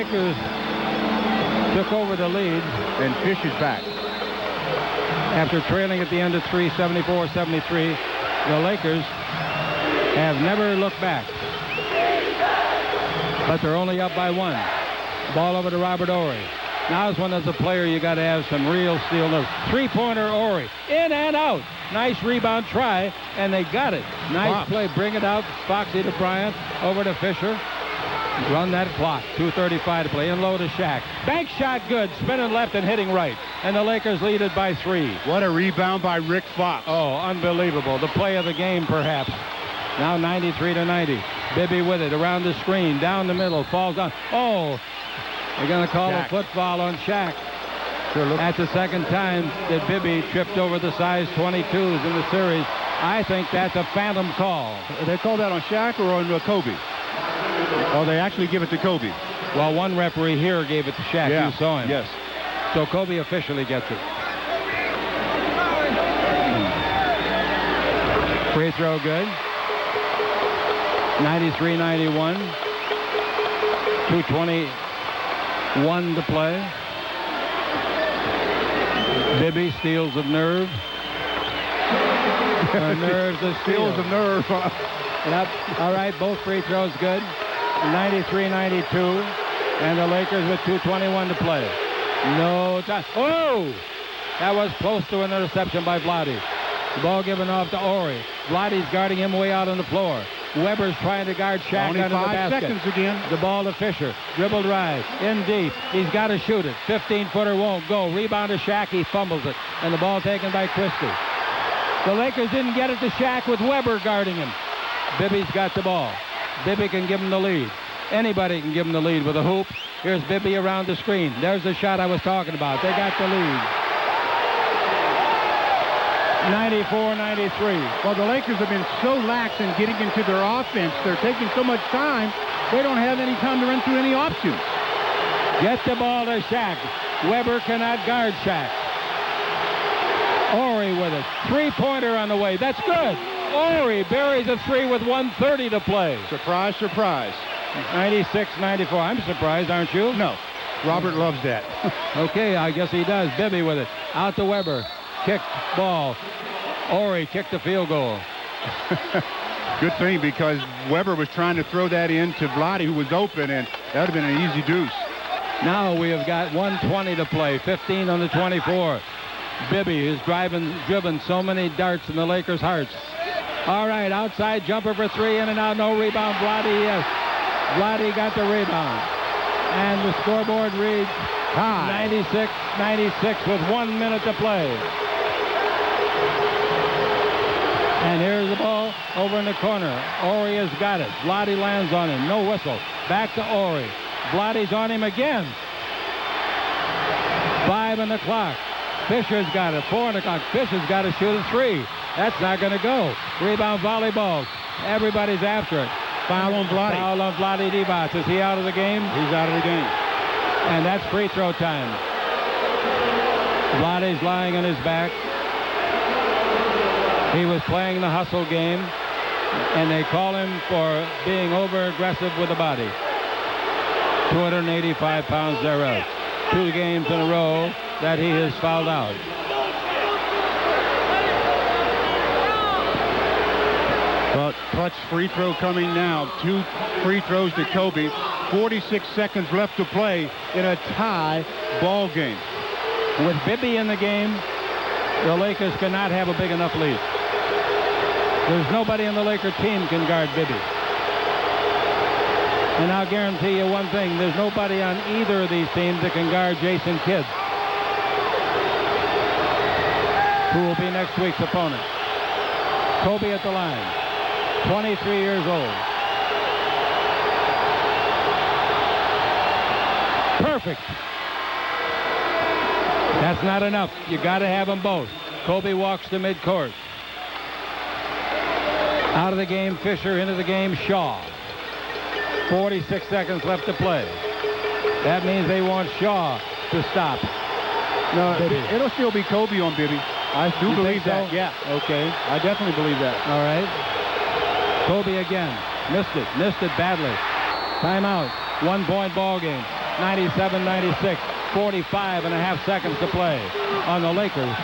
Lakers took over the lead. And Fish is back. After trailing at the end of 3, 74-73, the Lakers have never looked back. But they're only up by 1. Ball over to Robert Horry. Now is when, as a player, you got to have some real steel nerve. Three-pointer Horry. In and out. Nice rebound try, and they got it. Nice play. Bring it out. Foxy to Bryant. Over to Fisher. Run that clock. 2:35 to play. In low to Shaq. Bank shot good. Spinning left and hitting right. And the Lakers lead it by 3. What a rebound by Rick Fox. Oh, unbelievable. The play of the game, perhaps. Now 93-90. Bibby with it. Around the screen. Down the middle. Falls down. Oh, they're going to call a foot foul on Shaq. That's the second time that Bibby tripped over the size 22s in the series. I think that's a phantom call. They call that on Shaq or on Kobe? Oh, they actually give it to Kobe. Well, one referee here gave it to Shaq. Yeah. You saw him. Yes. So Kobe officially gets it. Free throw good. 93-91. 2:21 to play. Bibby steals of nerve. Nerves of steals of nerve. Yep. All right, both free throws good. 93-92. And the Lakers with 2:21 to play. No time. Oh! That was close to an interception by Vlade. The ball given off to Horry. Vlade's guarding him way out on the floor. Weber's trying to guard Shaq Only under the 5 basket. seconds again. The ball to Fisher. Dribble drive. In deep. He's got to shoot it. 15-footer won't go. Rebound to Shaq. He fumbles it. And the ball taken by Christie. The Lakers didn't get it to Shaq with Weber guarding him. Bibby's got the ball. Bibby can give him the lead. Anybody can give him the lead with a hoop. Here's Bibby around the screen. There's the shot I was talking about. They got the lead. 94-93. Well, the Lakers have been so lax in getting into their offense. They're taking so much time, they don't have any time to run through any options. Get the ball to Shaq. Weber cannot guard Shaq. Horry with it. Three-pointer on the way. That's good. Horry buries a 3 with 1:30 to play. Surprise, surprise. 96-94. I'm surprised, aren't you? No. Robert loves that. Okay, I guess he does. Bibby with it. Out to Weber. Kicked ball. Horry kicked the field goal. Good thing, because Weber was trying to throw that in to Vlade, who was open, and that would have been an easy deuce. Now we have got 1:20 to play. 15 on the 24. Bibby is driven so many darts in the Lakers' hearts. All right, outside jumper for 3, in and out, no rebound. Vlade, yes. Vlade got the rebound. And the scoreboard reads 96-96 with 1 minute to play. And here's the ball over in the corner. Horry has got it. Vlade lands on him. No whistle. Back to Horry. Vlade's on him again. 5 on the clock. Fisher's got it. 4 on the clock. Fisher's got to shoot a 3. That's not going to go. Rebound volleyball. Everybody's after it. Foul on Vlade. Foul on Vlade Divac. Is he out of the game? He's out of the game. And that's free throw time. Vlade's lying on his back. He was playing the hustle game, and they call him for being over-aggressive with the body. 285 pounds thereof. 2 games in a row that he has fouled out. Well, clutch free throw coming now. 2 free throws to Kobe. 46 seconds left to play in a tie ball game. With Bibby in the game, the Lakers cannot have a big enough lead. There's nobody on the Laker team can guard Bibby. And I'll guarantee you one thing, there's nobody on either of these teams that can guard Jason Kidd, who will be next week's opponent. Kobe at the line, 23 years old. Perfect. That's not enough. You got to have them both. Kobe walks to midcourt. Out of the game, Fisher. Into the game, Shaw. 46 seconds left to play. That means they want Shaw to stop. No, it'll still be Kobe on Bibby. I do believe that. So? Yeah. Okay. I definitely believe that. All right. Kobe again. Missed it badly. Timeout. 1-point ball game. 97-96. 45.5 seconds to play on the Lakers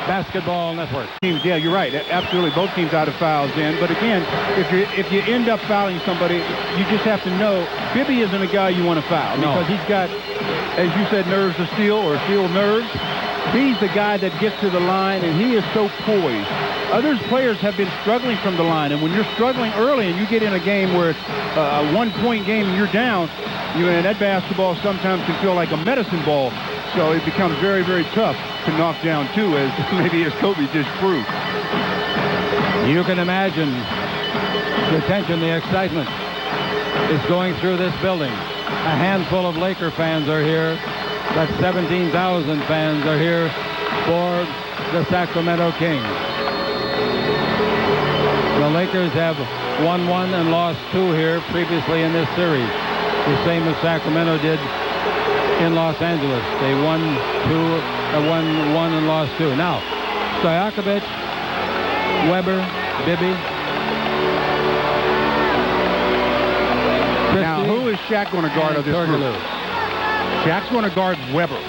Basketball Network. Teams, yeah, you're right. Absolutely, both teams out of fouls in. But again, if you end up fouling somebody, you just have to know Bibby isn't a guy you want to foul because he's got, as you said, nerves of steel or steel nerves. He's the guy that gets to the line, and he is so poised. Other players have been struggling from the line, and when you're struggling early and you get in a game where it's a one-point game and you're down, and that basketball sometimes can feel like a medicine ball. So it becomes very, very tough to knock down two, as maybe as Kobe just proved. You can imagine the tension, the excitement is going through this building. A handful of Laker fans are here, but 17,000 fans are here for the Sacramento Kings. The Lakers have won 1 and lost 2 here previously in this series, the same as Sacramento did in Los Angeles. They won 1 and lost 2. Now, Stojakovic, Weber, Bibby. Christie, now, who is Shaq going to guard of this group? Shaq's going to guard Weber.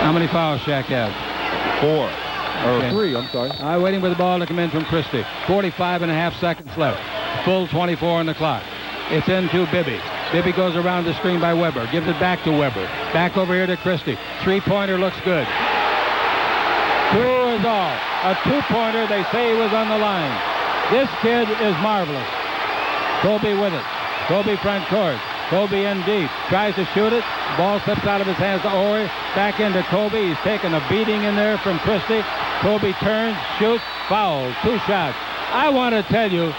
How many fouls Shaq have? 4. Or 3, I'm sorry. Waiting for the ball to come in from Christie. 45.5 seconds left. Full 24 on the clock. It's into Bibby. Bibby goes around the screen by Weber. Gives it back to Weber. Back over here to Christie. Three-pointer looks good. 2 is all. A two-pointer. They say he was on the line. This kid is marvelous. Kobe with it. Kobe front court. Kobe in deep. Tries to shoot it. Ball slips out of his hands to Ori. Back into Kobe. He's taking a beating in there from Christie. Kobe turns, shoots, foul. 2 shots. I want to tell you,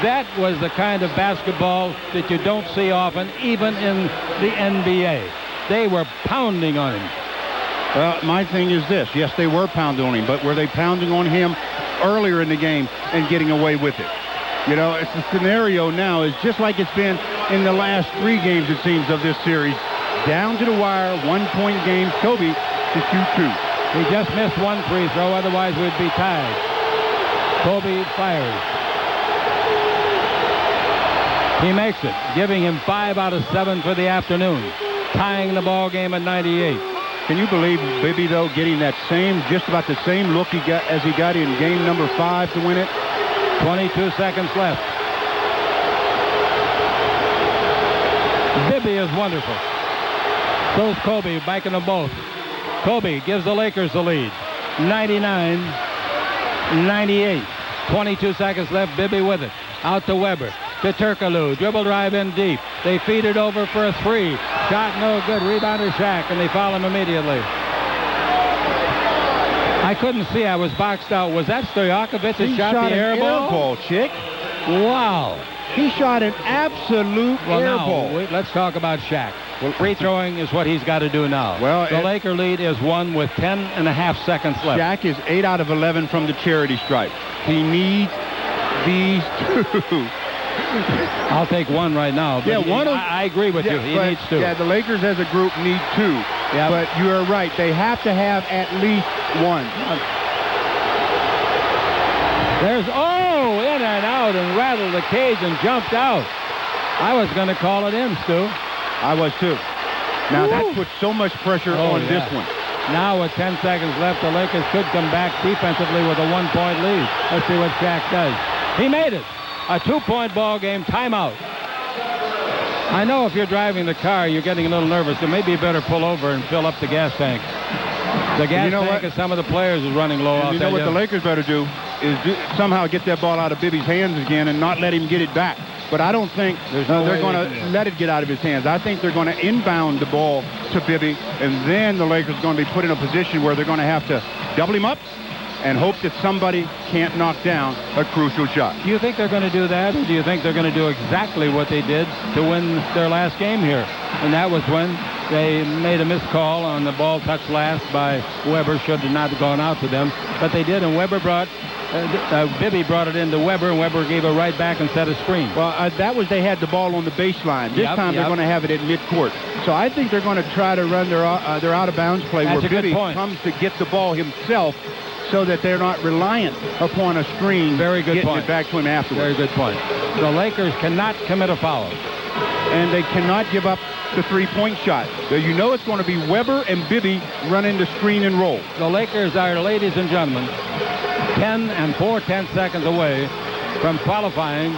that was the kind of basketball that you don't see often, even in the NBA. They were pounding on him. Well, my thing is this. Yes, they were pounding on him, but were they pounding on him earlier in the game and getting away with it? You know, it's the scenario now is just like it's been in the last 3 games, it seems, of this series. Down to the wire, 1-point games. Kobe to shoot 2. He just missed 1 free throw, otherwise we'd be tied. Kobe fires. He makes it, giving him 5 out of 7 for the afternoon, tying the ball game at 98. Can you believe Bibby, though, getting that just about the same look he got as he got in game number 5 to win it? 22 seconds left. Bibby is wonderful. So's Kobe, backing them both. Kobe gives the Lakers the lead. 99-98. 22 seconds left. Bibby with it. Out to Weber. To Turkoglu. Dribble drive in deep. They feed it over for a 3. Shot no good. Rebounder Shaq, and they foul him immediately. I couldn't see. I was boxed out. Was that Stojakovic that shot the air ball? Chick. Wow. He shot an absolute air ball. Let's talk about Shaq. Well, free throwing is what he's got to do now. Well, the Laker lead is 1 with 10.5 seconds left. Shaq is 8 out of 11 from the charity stripe. He needs these 2. I'll take 1 right now. But yeah, I agree with you. He needs 2. Yeah, the Lakers as a group need 2. Yep. But you are right. They have to have at least 1. There's, in and out and rattled the cage and jumped out. I was going to call it in, Stu. I was too. Now that puts so much pressure on this one. Now with 10 seconds left, the Lakers could come back defensively with a 1-point lead. Let's see what Shaq does. He made it. A 2-point ball game. Timeout. I know if you're driving the car, you're getting a little nervous. So maybe you better pull over and fill up the gas tank. The gas tank of some of the players is running low out there. You know what the Lakers better do is somehow get that ball out of Bibby's hands again and not let him get it back. But I don't think they're going to let it get out of his hands. I think they're going to inbound the ball to Bibby, and then the Lakers are going to be put in a position where they're going to have to double him up and hope that somebody can't knock down a crucial shot. Do you think they're going to do that, or do you think they're going to do exactly what they did to win their last game here? And that was when they made a missed call on the ball touched last by Weber. Should have not gone out to them, but they did, and Weber Bibby brought it into Weber, and Weber gave it right back and set a screen. Well, that was they had the ball on the baseline. This time they're going to have it at midcourt. So I think they're going to try to run their out-of-bounds play where Bibby comes to get the ball himself so that they're not reliant upon a screen. Very good getting point. It back to him afterwards. Very good point. The Lakers cannot commit a foul. and they cannot give up the three-point shot. So you know it's going to be Weber and Bibby running the screen and roll. The Lakers are, ladies and gentlemen, 10 and 4/10 seconds away from qualifying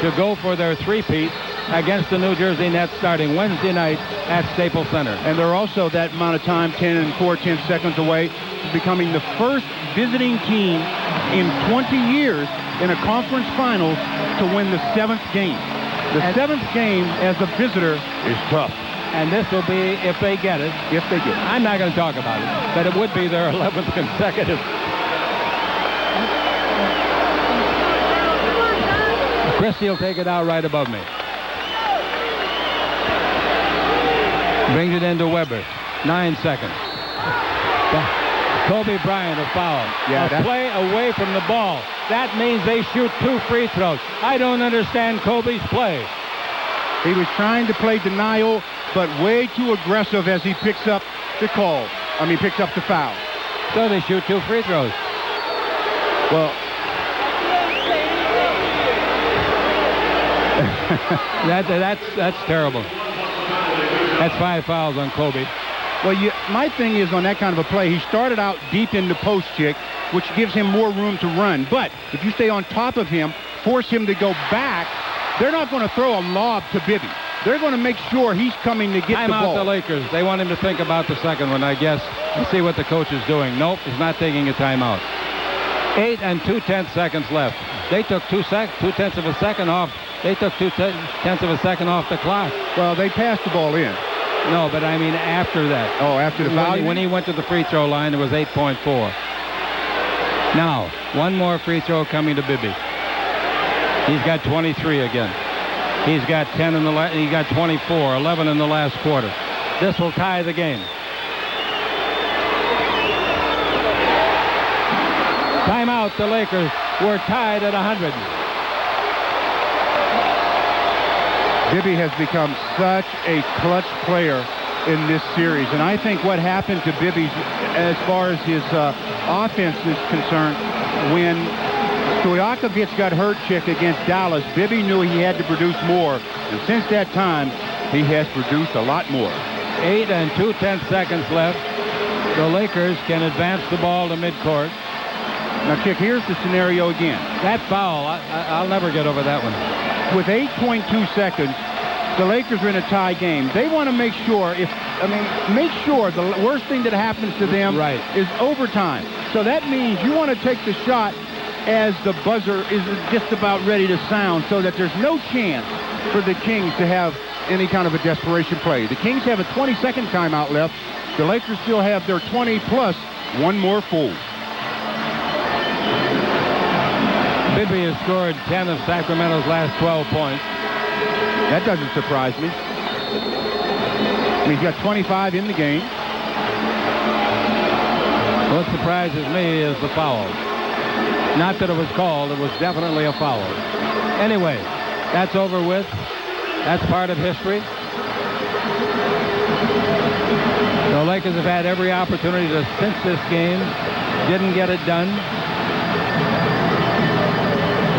to go for their three-peat against the New Jersey Nets starting Wednesday night at Staples Center. And they're also that amount of time, 10 and 4/10 seconds away, to becoming the first visiting team in 20 years in a conference finals to win the 7th game. The 7th game as a visitor is tough. And this will be, if they get it. If they get it. I'm not going to talk about it, but it would be their 11th consecutive. Christie will take it out right above me. Brings it into Weber. 9 seconds. Kobe Bryant, a foul. Yeah, a play away from the ball. That means they shoot 2 free throws. I don't understand Kobe's play. He was trying to play denial, but way too aggressive as he picks up the call. Picks up the foul. So they shoot 2 free throws. Well, that's terrible. That's 5 fouls on Kobe. Well, my thing is on that kind of a play, he started out deep in the post, Chick, which gives him more room to run. But if you stay on top of him, force him to go back, they're not going to throw a lob to Bibby. They're going to make sure he's coming to get the ball. Timeout the Lakers. They want him to think about the second one, I guess, and see what the coach is doing. Nope, he's not taking a timeout. 8 and 2/10 seconds left. They took 2/10 of a second off. They took 2/10 of a second off the clock. Well, they passed the ball in. No, but I mean after that. Oh, after the foul? When he went to the free throw line, it was 8.4. Now, one more free throw coming to Bibby. He's got 23 again. He's got 10 in the he got 24, 11 in the last quarter. This will tie the game. Timeout, the Lakers were tied at 100. Bibby has become such a clutch player in this series. And I think what happened to Bibby as far as his offense is concerned, when Stojakovic got hurt, Chick, against Dallas, Bibby knew he had to produce more. And since that time, he has produced a lot more. 8 and 2/10 seconds left. The Lakers can advance the ball to midcourt. Now, Chick, here's the scenario again. That foul, I'll never get over that one. With 8.2 seconds, the Lakers are in a tie game. They want to make sure make sure the worst thing that happens to them is overtime. So that means you want to take the shot as the buzzer is just about ready to sound so that there's no chance for the Kings to have any kind of a desperation play. The Kings have a 20-second timeout left. The Lakers still have their 20 plus one more full. Bibby has scored 10 of Sacramento's last 12 points. That doesn't surprise me. He's got 25 in the game. What surprises me is the foul. Not that it was called, it was definitely a foul. Anyway, that's over with. That's part of history. The Lakers have had every opportunity to cinch this game. Didn't get it done.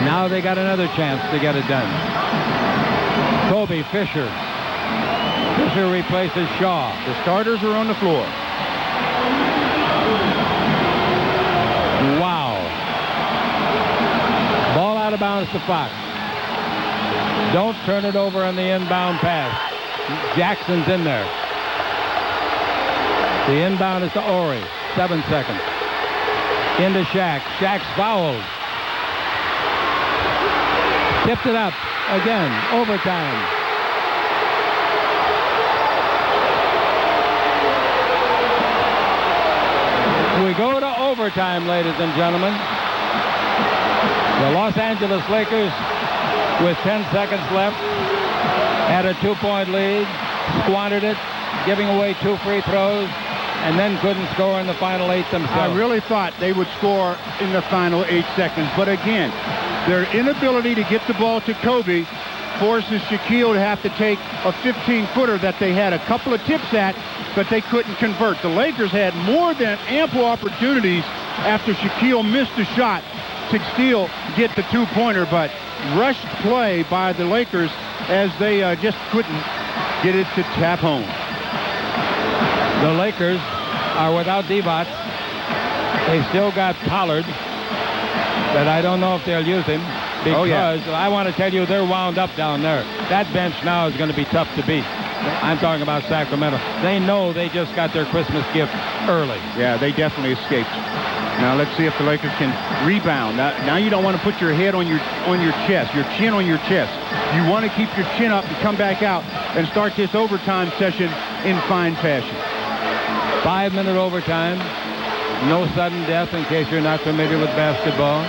Now they got another chance to get it done. Kobe, Fisher. Fisher replaces Shaw. The starters are on the floor. Wow. Ball out of bounds to Fox. Don't turn it over on the inbound pass. Jackson's in there. The inbound is to Ori. 7 seconds. Into Shaq. Shaq's fouled. Tipped it up. Again. Overtime. We go to overtime, ladies and gentlemen. The Los Angeles Lakers, with 10 seconds left, had a 2-point lead, squandered it, giving away 2 free throws, and then couldn't score in the final 8 themselves. I really thought they would score in the final 8 seconds, but again, their inability to get the ball to Kobe forces Shaquille to have to take a 15-footer that they had a couple of tips at, but they couldn't convert. The Lakers had more than ample opportunities after Shaquille missed a shot to still get the 2-pointer, but rushed play by the Lakers as they just couldn't get it to tap home. The Lakers are without Divac. They've still got Pollard, but I don't know if they'll use him because I want to tell you they're wound up down there. That bench now is going to be tough to beat. I'm talking about Sacramento. They know they just got their Christmas gift early. Yeah, they definitely escaped. Now let's see if the Lakers can rebound. Now you don't want to put your head on your chest, your chin on your chest. You want to keep your chin up and come back out and start this overtime session in fine fashion. 5-minute overtime. No sudden death in case you're not familiar with basketball.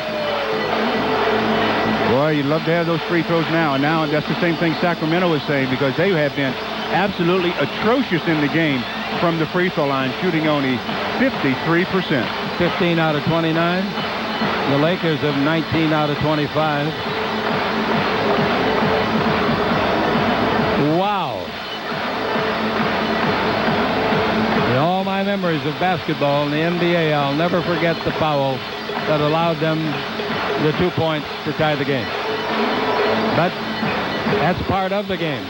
Boy, you'd love to have those free throws now. And now that's the same thing Sacramento is saying because they have been absolutely atrocious in the game from the free throw line, shooting only 53%. 15 out of 29. The Lakers have 19 out of 25. Wow. In all my memories of basketball in the NBA, I'll never forget the foul that allowed them the 2 points to tie the game. But that's part of the game.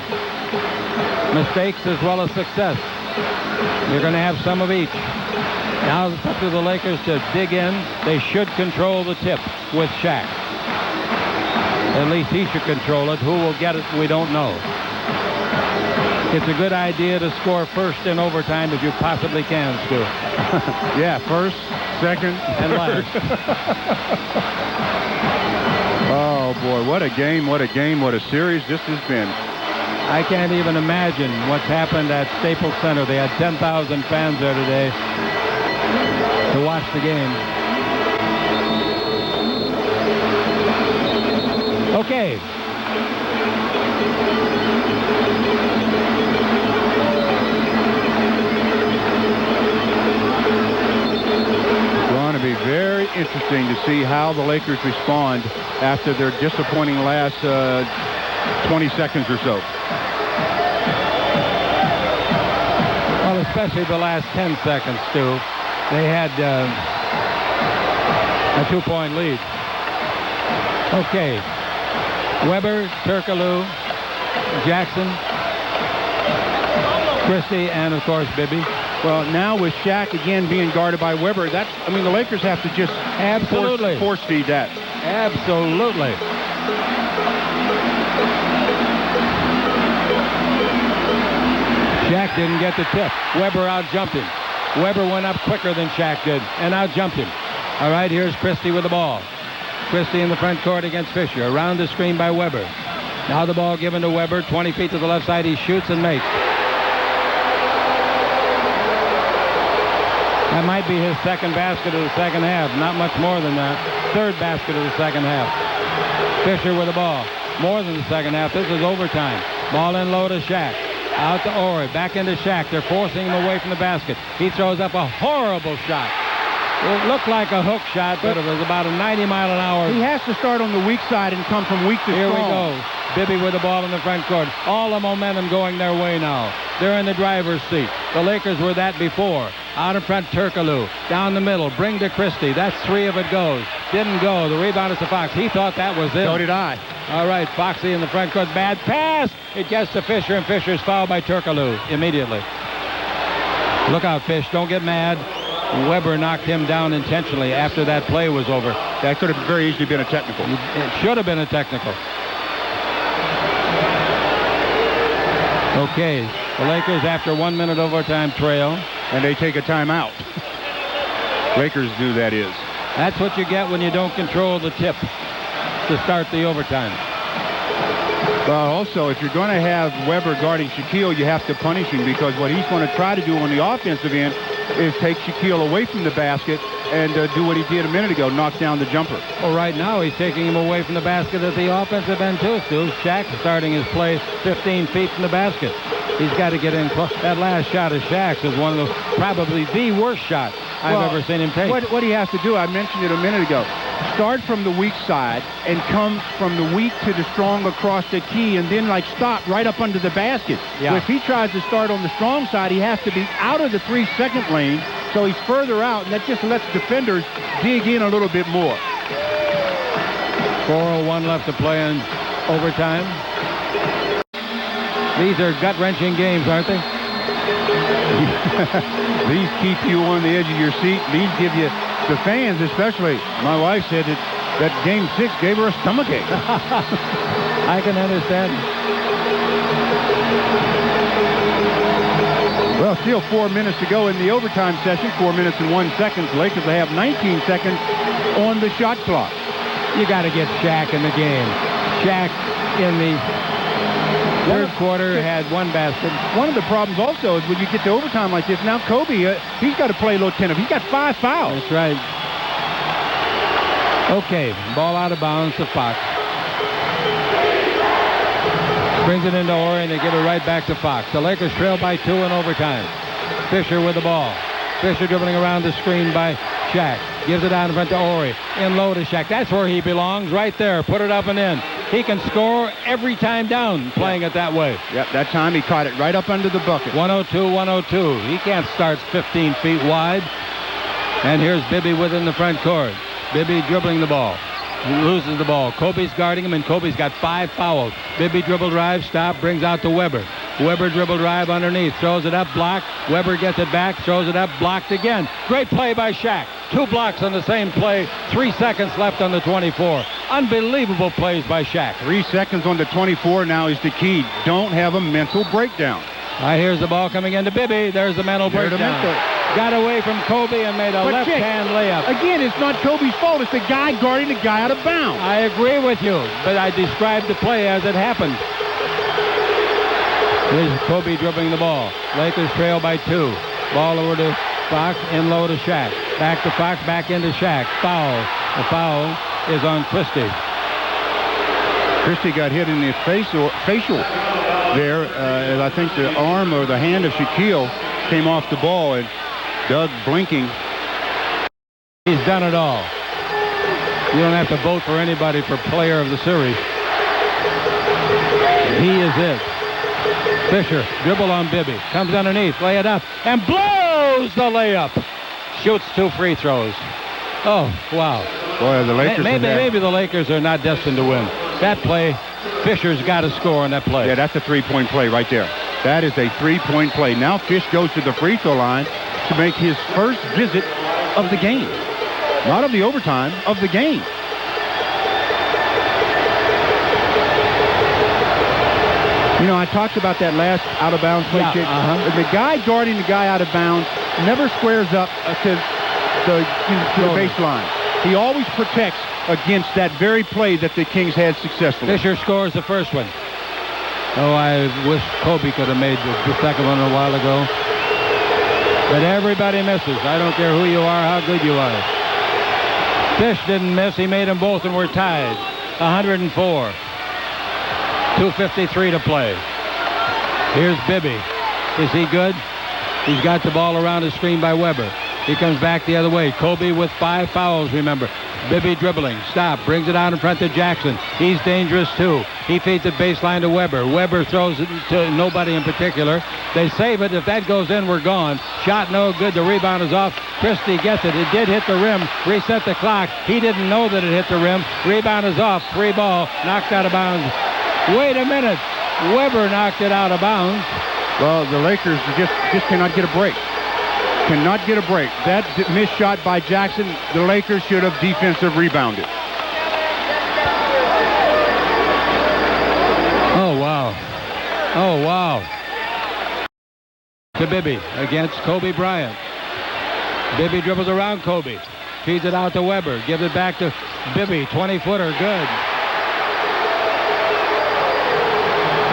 Mistakes as well as success. You're going to have some of each. Now it's up to the Lakers to dig in. They should control the tip with Shaq. At least he should control it. Who will get it, we don't know. It's a good idea to score first in overtime if you possibly can, Stu. Yeah, first, second, and last. Oh, boy, what a game, what a game, what a series this has been. I can't even imagine what's happened at Staples Center. They had 10,000 fans there today to watch the game. Okay. It's going to be very interesting to see how the Lakers respond after their disappointing last 20 seconds or so. Well, especially the last 10 seconds, Stu. They had a 2-point lead. Okay. Weber, Turkoglu, Jackson, Christie, and, of course, Bibby. Well, now with Shaq again being guarded by Weber, the Lakers have to just force feed that. Absolutely. Shaq didn't get the tip. Weber out-jumped him. Weber went up quicker than Shaq did and out-jumped him. All right, here's Christie with the ball. Christie in the front court against Fisher. Around the screen by Weber. Now the ball given to Weber. 20 feet to the left side. He shoots and makes. That might be his second basket of the second half. Not much more than that. Third basket of the second half. Fisher with the ball. More than the second half. This is overtime. Ball in low to Shaq. Out to Ori. Back into Shaq. They're forcing him away from the basket. He throws up a horrible shot. It looked like a hook shot, but it was about a 90-mile-an-hour. He has to start on the weak side and come from weak to strong. Here we go. Bibby with the ball in the front court. All the momentum going their way now. They're in the driver's seat. The Lakers were that before. Out in front, Turkoglu. Down the middle. Bring to Christie. That's 3 if it goes. Didn't go. The rebound is to Fox. He thought that was it. So did I. All right, Foxy in the front court. Bad pass. It gets to Fisher, and Fisher's fouled by Turkoglu immediately. Look out, Fish. Don't get mad. Weber knocked him down intentionally after that play was over. That could have very easily been a technical. It should have been a technical. Okay, the Lakers after 1 minute overtime trail. And they take a timeout. Lakers do, that is. That's what you get when you don't control the tip to start the overtime. Well, also, if you're going to have Weber guarding Shaquille, you have to punish him because what he's going to try to do on the offensive end is take Shaquille away from the basket and do what he did a minute ago, knock down the jumper. Well, right now he's taking him away from the basket at the offensive end, too, Stu. Shaq starting his play 15 feet from the basket. He's got to get in close. That last shot of Shaq's is one of the, probably the worst shot I've ever seen him take. What he has to do, I mentioned it a minute ago, start from the weak side and come from the weak to the strong across the key and then like stop right up under the basket. Yeah. So if he tries to start on the strong side, he has to be out of the 3-second lane, so he's further out, and that just lets defenders dig in a little bit more. 4:01 left to play in overtime. These are gut-wrenching games, aren't they? These keep you on the edge of your seat. These give you, the fans especially, my wife said that Game 6 gave her a stomachache. I can understand. Well, still 4 minutes to go in the overtime session. 4 minutes and 1 second. The Lakers have 19 seconds on the shot clock. You got to get Shaq in the game. Shaq in the third quarter had one basket. One of the problems also is when you get to overtime like this, now Kobe, he's got to play a little attentive. He's got 5 fouls. That's right. Okay, ball out of bounds to Fox. Brings it into Ori, and they give it right back to Fox. The Lakers trail by 2 in overtime. Fisher with the ball. Fisher dribbling around the screen by Shaq. Gives it out in front to Ori. In low to Shaq. That's where he belongs, right there. Put it up and in. He can score every time down playing it that way. Yep, that time he caught it right up under the bucket. 102-102. He can't start 15 feet wide. And here's Bibby within the front court. Bibby dribbling the ball. He loses the ball. Kobe's guarding him, and Kobe's got 5 fouls. Bibby dribble drive, stop, brings out to Weber. Weber dribble drive underneath, throws it up, blocked. Weber gets it back, throws it up, blocked again. Great play by Shaq. 2 blocks on the same play. 3 seconds left on the 24. Unbelievable plays by Shaq. 3 seconds on the 24 now is the key. Don't have a mental breakdown. Here's the ball coming into Bibby. There's the mental breakdown. Got away from Kobe and made a left-hand layup. Again, it's not Kobe's fault. It's the guy guarding the guy out of bounds. I agree with you, but I described the play as it happened. Here's Kobe dribbling the ball. Lakers trail by 2. Ball over to Fox, in low to Shaq. Back to Fox, back into Shaq. Foul. The foul is on Christie. Christie got hit in the facial there. And I think the arm or the hand of Shaquille came off the ball, and Doug blinking. He's done it all. You don't have to vote for anybody for player of the series. He is it. Fisher, dribble on Bibby. Comes underneath, lay it up, and blows the layup. Shoots 2 free throws. Oh, wow. Boy, the Lakers... Maybe the Lakers are not destined to win. That play, Fisher's got to score on that play. Yeah, that's a 3-point play right there. That is a 3-point play. Now Fish goes to the free throw line to make his first visit of the game. Not of the overtime, of the game. You know, I talked about that last out-of-bounds play, Chick. The guy guarding the guy out of bounds never squares up to the baseline. He always protects against that very play that the Kings had successfully. Fisher scores the first one. Oh, I wish Kobe could have made the second one a while ago. But everybody misses. I don't care who you are, how good you are. Fish didn't miss. He made them both, and we're tied. 104. 2:53 to play. Here's Bibby. Is he good? He's got the ball around the screen by Weber. He comes back the other way. Kobe with 5 fouls, remember. Bibby dribbling. Stop. Brings it out in front to Jackson. He's dangerous, too. He feeds it baseline to Weber. Weber throws it to nobody in particular. They save it. If that goes in, we're gone. Shot no good. The rebound is off. Christie gets it. It did hit the rim. Reset the clock. He didn't know that it hit the rim. Rebound is off. Free ball. Knocked out of bounds. Wait a minute. Weber knocked it out of bounds. Well, the Lakers just cannot get a break. Cannot get a break. That missed shot by Jackson, the Lakers should have defensive rebounded. Oh, wow. Oh, wow. To Bibby against Kobe Bryant. Bibby dribbles around Kobe. Feeds it out to Weber. Gives it back to Bibby. 20-footer. Good.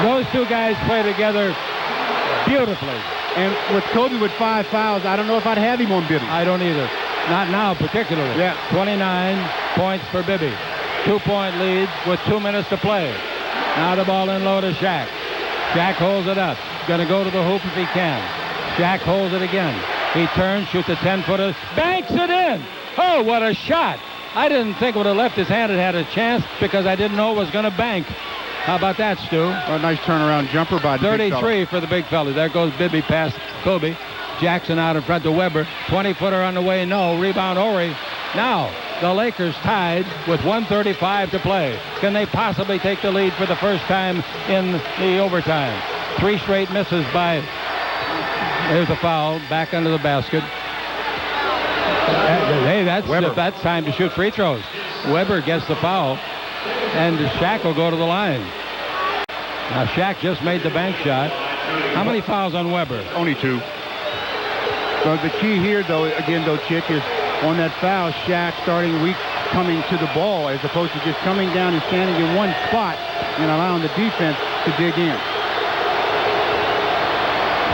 Those two guys play together beautifully. And with Kobe with 5 fouls, I don't know if I'd have him on Bibby. I don't either. Not now, particularly. Yeah. 29 points for Bibby. 2-point lead with 2 minutes to play. Now the ball in low to Shaq. Shaq holds it up. Going to go to the hoop if he can. Shaq holds it again. He turns, shoots a 10-footer, banks it in. Oh, what a shot. I didn't think it would have left his hand. It had a chance because I didn't know it was going to bank. How about that, Stu? A nice turnaround jumper by the 33 for the big fella. There goes Bibby past Kobe. Jackson out in front to Weber. 20-footer on the way, no. Rebound, Ori. Now, the Lakers tied with 1:35 to play. Can they possibly take the lead for the first time in the overtime? 3 straight misses by... There's a foul back under the basket. Hey, that's time to shoot free throws. Weber gets the foul, and Shaq will go to the line. Now, Shaq just made the bank shot. How many fouls on Weber? Only 2. So the key here, Chick, is on that foul, Shaq starting coming to the ball as opposed to just coming down and standing in one spot and allowing the defense to dig in.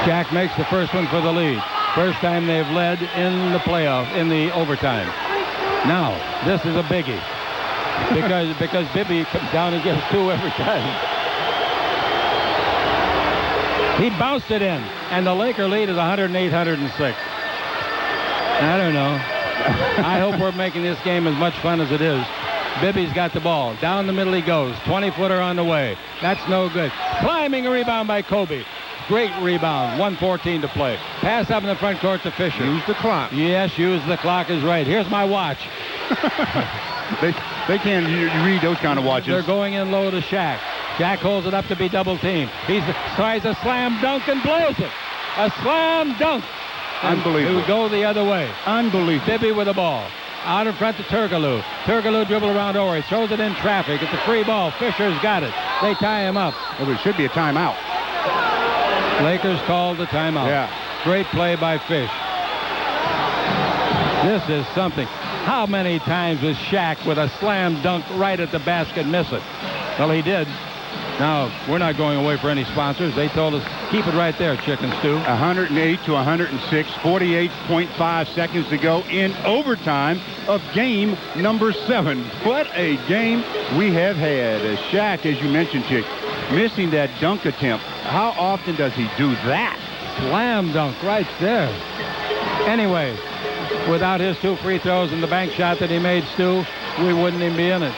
Shaq makes the first one for the lead. First time they've led in the playoff, in the overtime. Now, this is a biggie because Bibby comes down and gets 2 every time. He bounced it in, and the Laker lead is 108-106. I don't know. I hope we're making this game as much fun as it is. Bibby's got the ball. Down the middle he goes. 20-footer on the way. That's no good. Climbing a rebound by Kobe. Great rebound. 1:14 to play. Pass up in the front court to Fisher. Use the clock. Yes, use the clock is right. Here's my watch. They can't read those kind of watches. They're going in low to Shaq. Shaq holds it up to be double teamed. He tries a slam dunk and blows it. A slam dunk. Unbelievable. It would go the other way. Unbelievable. Bibby with the ball. Out in front to Turkoglu. Turkoglu dribble around Ori. Throws it in traffic. It's a free ball. Fisher's got it. They tie him up. Well, it should be a timeout. Lakers called the timeout. Yeah. Great play by Fish. This is something. How many times was Shaq with a slam dunk right at the basket miss it? Well, he did. Now, we're not going away for any sponsors. They told us, keep it right there, Chicken Stew. 108-106, 48.5 seconds to go in overtime of game number 7. What a game we have had. Shaq, as you mentioned, Chick, missing that dunk attempt. How often does he do that? Slam dunk right there. Anyway, without his 2 free throws and the bank shot that he made, Stu, we wouldn't even be in it.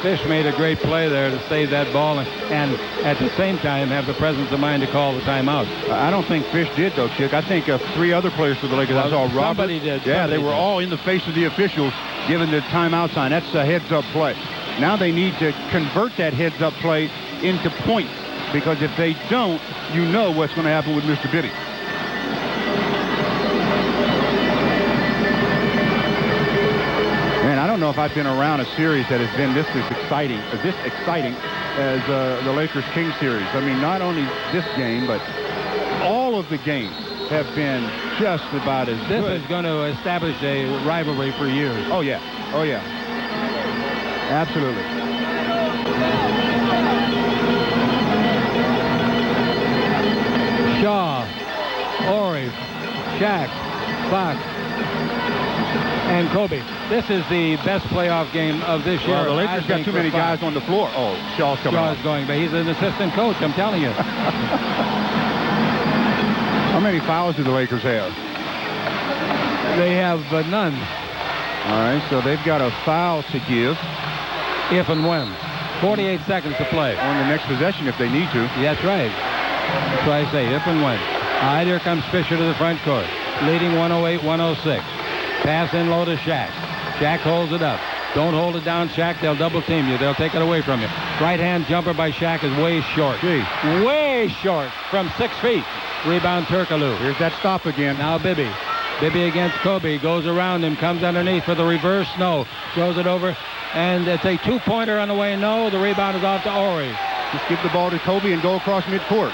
Fish made a great play there to save that ball and at the same time have the presence of mind to call the timeout. I don't think Fish did, though, Chick. I think 3 other players for the Lakers. I saw Robert. Somebody did. Yeah, they were all in the face of the officials giving the timeout sign. That's a heads-up play. Now they need to convert that heads-up play into points, because if they don't, you know what's going to happen with Mr. Bibby. Man, I don't know if I've been around a series that has been this exciting as the Lakers-Kings series. I mean, not only this game, but all of the games have been just about as good. This is going to establish a rivalry for years. Oh, yeah. Oh, yeah. Absolutely. Shaw, Ori, Shaq, Fox, and Kobe. This is the best playoff game of this year. Well, the Lakers got too many guys on the floor. Oh, Shaw's coming on. Shaw's going, but he's an assistant coach, I'm telling you. How many fouls do the Lakers have? They have none. All right, so they've got a foul to give. If and when. 48 seconds to play. On the next possession if they need to. That's right. That's why I say if and when. All right, here comes Fisher to the front court. Leading 108-106. Pass in low to Shaq. Shaq holds it up. Don't hold it down, Shaq. They'll double team you. They'll take it away from you. Right-hand jumper by Shaq is way short. Gee. Way short from 6 feet. Rebound Turkoglu. Here's that stop again. Now Bibby. Bibby against Kobe. Goes around him. Comes underneath for the reverse. No. Throws it over. And it's a 2-pointer on the way. No. The rebound is off to Ori. Just give the ball to Kobe and go across midcourt.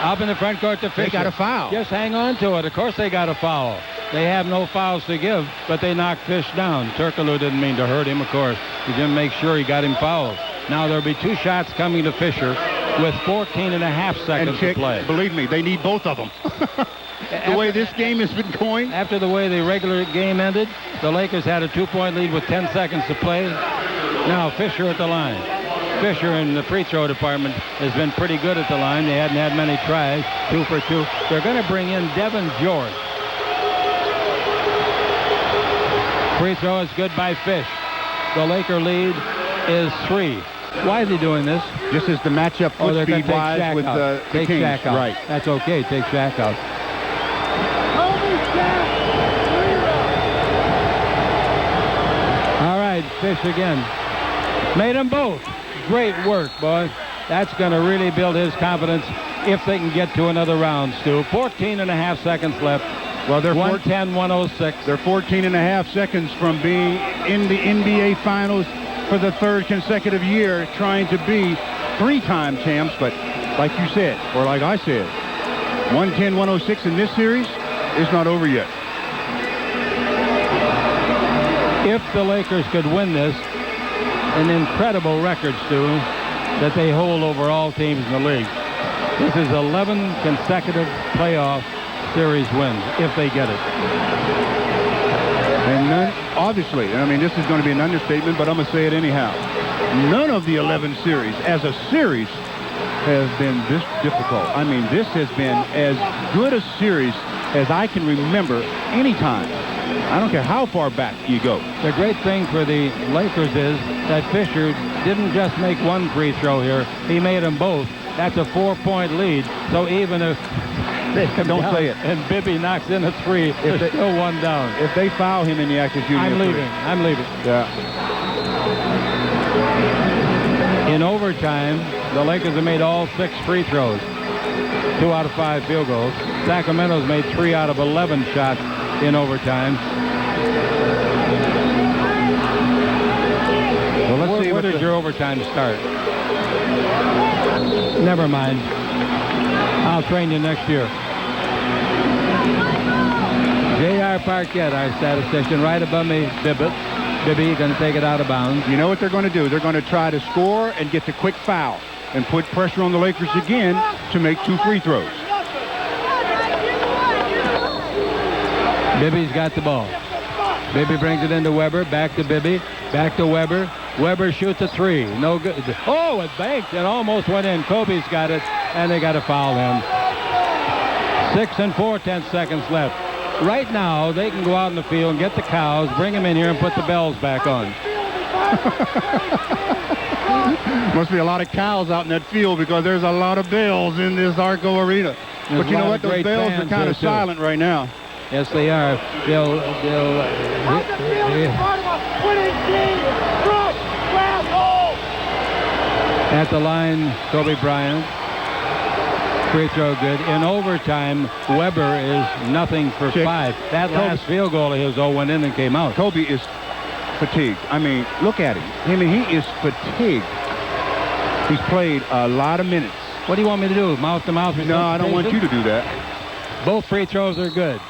Up in the front court to Fisher. They got a foul. Just hang on to it. Of course they got a foul. They have no fouls to give, but they knocked Fish down. Turkoglu didn't mean to hurt him, of course. He didn't make sure he got him fouled. Now there'll be 2 shots coming to Fisher with 14.5 seconds to play. Believe me, they need both of them. The way this game has been going. After the way the regular game ended, the Lakers had a 2-point lead with 10 seconds to play. Now Fisher at the line. Fisher in the free throw department has been pretty good at the line. They hadn't had many tries. 2 for 2. They're going to bring in Devin George. Free throw is good by Fish. The Laker lead is 3. Why are they doing this? Just as the matchup foot speed-wise with the Take Kings. Shaq out. Right. That's okay. Take Shaq out. All right, Fish again. Made them both. Great work, boy. That's going to really build his confidence if they can get to another round, Stu. 14.5 seconds left. Well, they're 110-106. They're 14.5 seconds from being in the NBA Finals for the third consecutive year, trying to be three-time champs. But like you said, or like I said, 110-106 in this series is not over yet. If the Lakers could win this, an incredible record, Stu, that they hold over all teams in the league. This is 11 consecutive playoff series wins, if they get it. And none, obviously, I mean, this is going to be an understatement, but I'm going to say it anyhow. None of the 11 series, as a series, has been this difficult. I mean, this has been as good a series as I can remember any time. I don't care how far back you go. The great thing for the Lakers is that Fisher didn't just make one free throw here. He made them both. That's a 4-point lead. So even if they come Don't down say it. and Bibby knocks in a three, there's still one down. If they foul him in the act of shooting, I'm leaving. I'm leaving. Yeah. In overtime, the Lakers have made all 6 free throws. 2 out of 5 field goals. Sacramento's made 3 out of 11 shots in overtime. Well, let's see. Where did your overtime start? Never mind. I'll train you next year. J.R. Parkett, our statistician, right above me, Bibby going to take it out of bounds. You know what they're going to do? They're going to try to score and get the quick foul and put pressure on the Lakers again to make 2 free throws. Bibby's got the ball. Bibby brings it into Weber. Back to Bibby. Back to Weber. Weber shoots a 3. No good. Oh, it banked and almost went in. Kobe's got it, and they got to foul him. 6 and 4/10 seconds left. Right now, they can go out in the field and get the cows, bring them in here, and put the bells back on. Must be a lot of cows out in that field because there's a lot of bells in this Arco Arena. There's but you know what? Those bells are kind of silent right now. Yes, they are. At the line, Kobe Bryant. Free throw good. In overtime, Weber is nothing for Chick, 5. That last field goal of his went in and came out. Kobe is fatigued. I mean, look at him. I mean, he is fatigued. He's played a lot of minutes. What do you want me to do? Mouth to mouth? No, I don't want you to do that. Both free throws are good.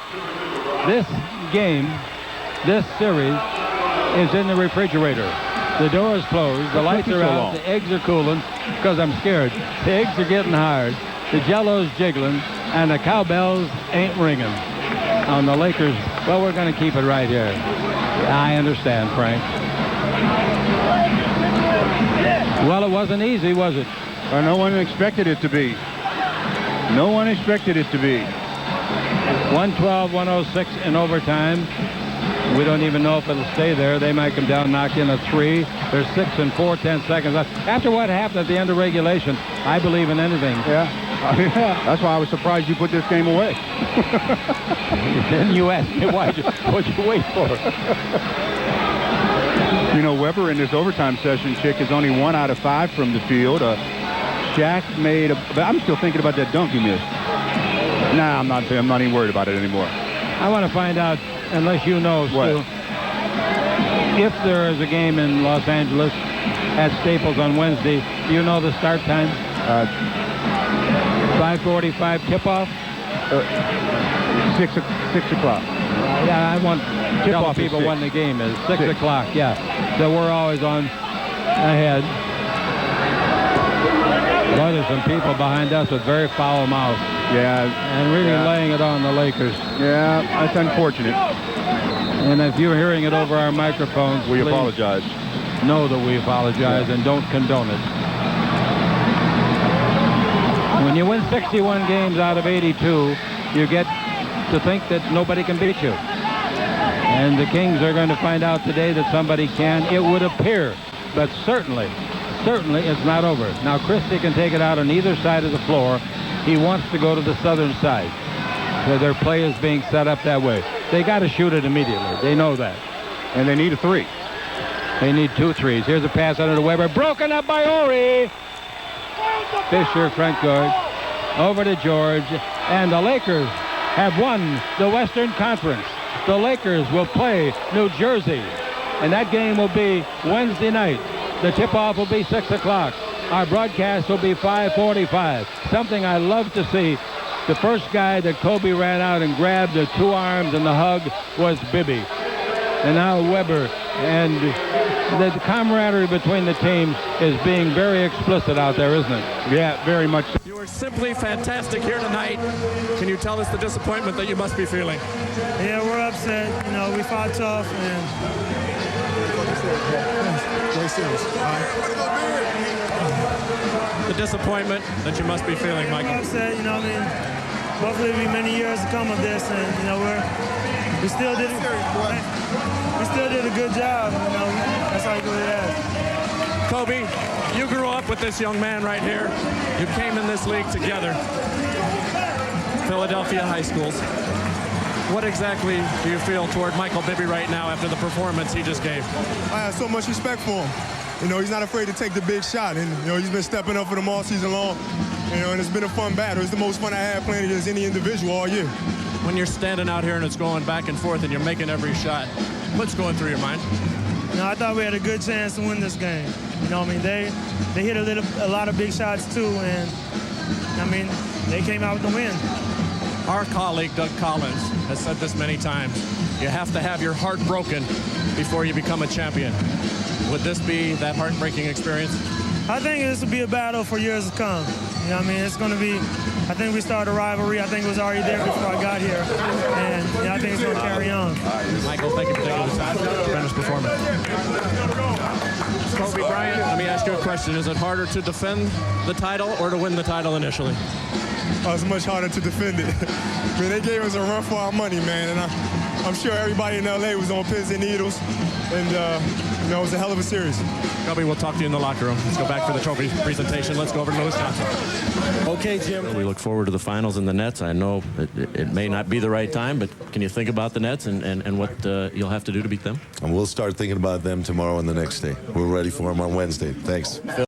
This game, this series, is in the refrigerator. The door is closed. The lights are out. The eggs are cooling because I'm scared. The eggs are getting hard. The jello's jiggling, and the cowbells ain't ringing. On the Lakers, well, we're going to keep it right here. I understand, Frank. Well, it wasn't easy, was it? Well, no one expected it to be. No one expected it to be. 112-106 in overtime. We don't even know if it'll stay there. They might come down, knock in a 3. There's 6 and 4/10 seconds left. After what happened at the end of regulation, I believe in anything. Yeah. That's why I was surprised you put this game away. Then you asked me what'd you wait for? You know, Weber in this overtime session, Chick, is only 1 out of 5 from the field. Shaq made but I'm still thinking about that dunk he missed. Nah, I'm not even worried about it anymore. I want to find out, unless you know, Stu, if there is a game in Los Angeles at Staples on Wednesday, do you know the start time? 5:45 tip-off? 6 o'clock. Yeah, I want to tell the people when the game is. 6 o'clock, yeah. So we're always on ahead. Boy, there's some people behind us with very foul mouths. Yeah. And really laying it on the Lakers. Yeah, that's unfortunate. And if you're hearing it over our microphones, we apologize. Know that we apologize and don't condone it. When you win 61 games out of 82, you get to think that nobody can beat you. And the Kings are going to find out today that somebody can. It would appear, but certainly it's not over. Now, Christie can take it out on either side of the floor. He wants to go to the southern side. So their play is being set up that way. They got to shoot it immediately. They know that. And they need a 3. They need 2 threes. Here's a pass under to Weber. Broken up by Ori. Fisher, front court. Over to George. And the Lakers have won the Western Conference. The Lakers will play New Jersey. And that game will be Wednesday night. The tip-off will be 6 o'clock. Our broadcast will be 5:45. Something I love to see. The first guy that Kobe ran out and grabbed the two arms and the hug was Bibby. And now Weber. And the camaraderie between the teams is being very explicit out there, isn't it? Yeah, very much so. You were simply fantastic here tonight. Can you tell us the disappointment that you must be feeling? Yeah, we're upset. You know, we fought tough and The disappointment that you must be feeling, Michael. we're upset, you know, I mean, hopefully it'll be many years to come of this, and you know, we still did a good job. You know, that's how you do it. Kobe, you grew up with this young man right here. You came in this league together. Philadelphia high schools. What exactly do you feel toward Michael Bibby right now after the performance he just gave? I have so much respect for him. You know, he's not afraid to take the big shot, and you know, he's been stepping up for them all season long. You know, and it's been a fun battle. It's the most fun I had playing against any individual all year. When you're standing out here and it's going back and forth and you're making every shot, what's going through your mind? You know, I thought we had a good chance to win this game. You know, I mean, they hit a lot of big shots too, and I mean, they came out with the win. Our colleague, Doug Collins, has said this many times. You have to have your heart broken before you become a champion. Would this be that heartbreaking experience? I think this will be a battle for years to come. You know what I mean? It's going to be, I think we started a rivalry. I think it was already there before I got here. And you know, I think it's going to carry on. Michael, thank you for taking the time. Tremendous performance. Kobe Bryant, let me ask you a question. Is it harder to defend the title or to win the title initially? Oh, it's much harder to defend it. I mean, they gave us a run for our money, man, and I'm sure everybody in L.A. was on pins and needles, and you know, it was a hell of a series. Kobe, we'll talk to you in the locker room. Let's go back for the trophy presentation. Let's go over to Lewis Johnson. Okay, Jim. We look forward to the finals and the Nets. I know it may not be the right time, but can you think about the Nets and what you'll have to do to beat them? And we'll start thinking about them tomorrow and the next day. We're ready for them on Wednesday. Thanks.